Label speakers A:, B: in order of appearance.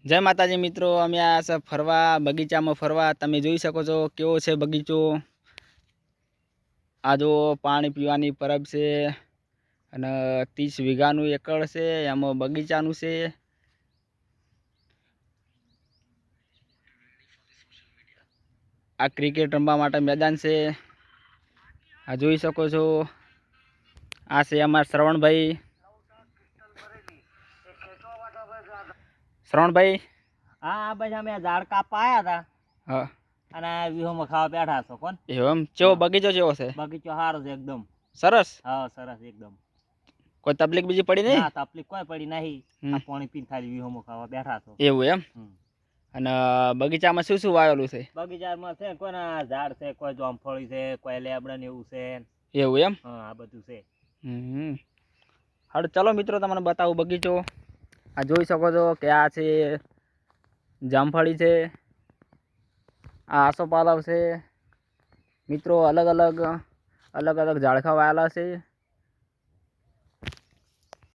A: જય માતાજી મિત્રો, અમે આ છે ફરવા બગીચામાં ફરવા. તમે જોઈ શકો છો કેવો છે બગીચો. આ જો પાણી પીવાની પરબ છે અને 30 વીઘાનું એકડ છે, એમાં બગીચાનું છે. આ ક્રિકેટ રમવા માટે મેદાન છે. આ જોઈ શકો છો. આ છે અમારા શ્રવણભાઈ. શ્રવણભાઈ,
B: હા ભાઈ અમે ઝાડ કાપવા આવ્યા હતા
A: હા,
B: અને વિહોમાં ખાવા બેઠા છો. કોણ
A: એમ ચેવો બગીચો ચેવો છે?
B: બગીચો સારો છે એકદમ
A: સરસ.
B: હા સરસ એકદમ.
A: કોઈ તકલીફ બીજી પડી નહીં?
B: ના તકલીફ કોઈ પડી નહીં. આ પાણી પીને ખાલી વિહોમાં ખાવા બેઠા છો.
A: એવું એમ? અને બગીચામાં શું શું વાવેલું છે?
B: બગીચામાં છે કોઈના ઝાડ છે, કોઈ જામફળી છે, કોઈ લેબડા ને એવું છે.
A: એવું એમ?
B: હા આ બધું છે.
A: હાલો ચલો મિત્રો, તમને બતાવું બગીચો. આ જોઈ શકો છો કે આ છે જામફળી છે, આ આસોપાલવ છે મિત્રો. અલગ અલગ ઝાડખા વાયેલા છે.